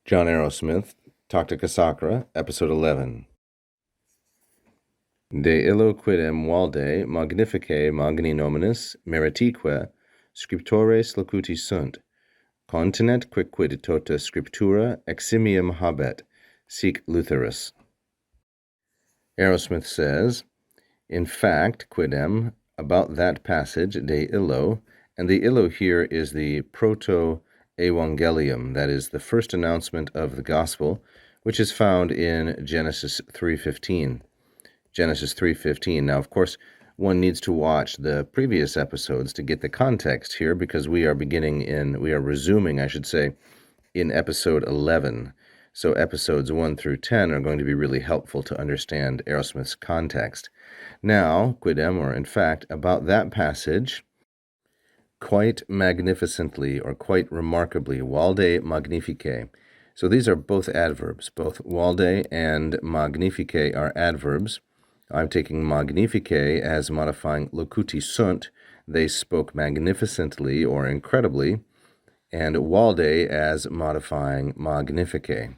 John Arrowsmith, Tactica Sacra, Episode 11. De illo quidem valde magnificae magni nominis meritique scriptores locuti sunt, continet quicquid tota scriptura eximium habet, sic Lutherus. Arrowsmith says, in fact, quidem, about that passage, de illo, and the illo here is the proto-evangelium, that is the first announcement of the gospel, which is found in Genesis 3:15. Genesis 3:15. Now, of course, one needs to watch the previous episodes to get the context here, because we are resuming, I should say, in episode 11. So episodes 1 through 10 are going to be really helpful to understand Arrowsmith's context. Now, quidem, or in fact, about that passage, quite magnificently or quite remarkably, valde magnificae. So these are both adverbs. Both valde and magnificae are adverbs. I'm taking magnificae as modifying locuti sunt, they spoke magnificently or incredibly, and valde as modifying magnificae.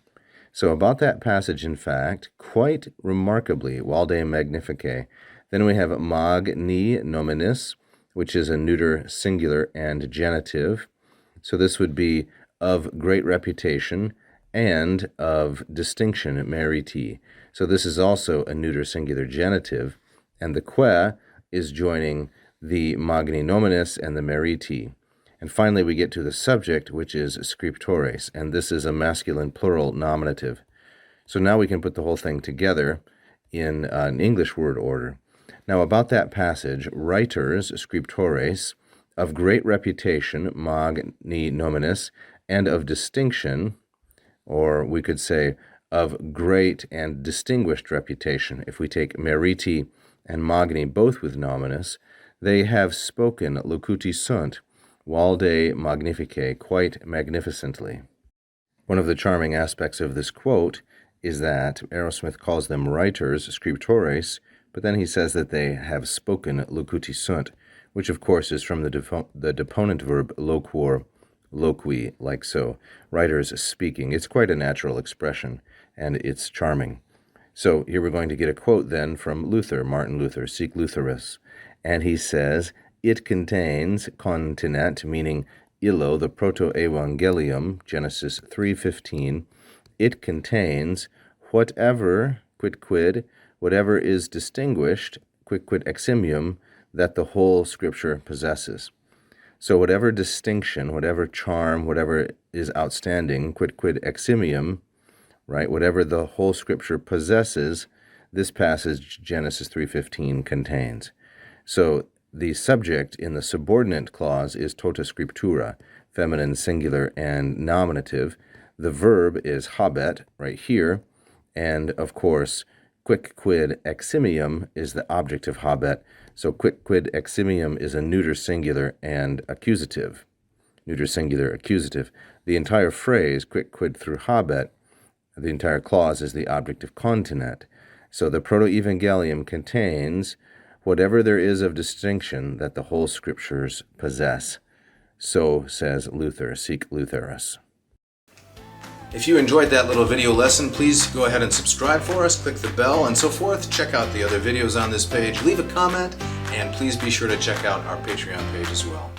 So about that passage, in fact, quite remarkably, valde magnificae. Then we have magni nominis, which is a neuter singular and genitive. So this would be of great reputation and of distinction, meriti. So this is also a neuter singular genitive, and the que is joining the magni nominis and the meriti. And finally, we get to the subject, which is scriptores, and this is a masculine plural nominative. So now we can put the whole thing together in an English word order. Now, about that passage, writers, scriptores, of great reputation, magni nominis, and of distinction, or we could say of great and distinguished reputation. If we take meriti and magni both with nominis, they have spoken locuti sunt, valde magnificae, quite magnificently. One of the charming aspects of this quote is that Arrowsmith calls them writers, scriptores, but then he says that they have spoken locuti sunt, which of course is from the deponent verb loquor, loqui, like so. Writers speaking. It's quite a natural expression, and it's charming. So here we're going to get a quote then from Luther, Martin Luther, sic Lutherus, and he says, it contains, continet, meaning illo, the proto-evangelium, Genesis 3:15, it contains whatever, quid, whatever is distinguished, quid eximium, that the whole Scripture possesses. So whatever distinction, whatever charm, whatever is outstanding, quid eximium, right, whatever the whole Scripture possesses, this passage, Genesis 3:15, contains. So the subject in the subordinate clause is tota scriptura, feminine, singular, and nominative. The verb is habet, right here, and of course, quid eximium is the object of habet. So quid eximium is a neuter singular and accusative. Neuter singular accusative. The entire phrase, quid through habet, the entire clause is the object of continet. So the proto-evangelium contains whatever there is of distinction that the whole Scriptures possess. So says Luther, sic Lutherus. If you enjoyed that little video lesson, please go ahead and subscribe for us, click the bell, and so forth. Check out the other videos on this page, leave a comment, and please be sure to check out our Patreon page as well.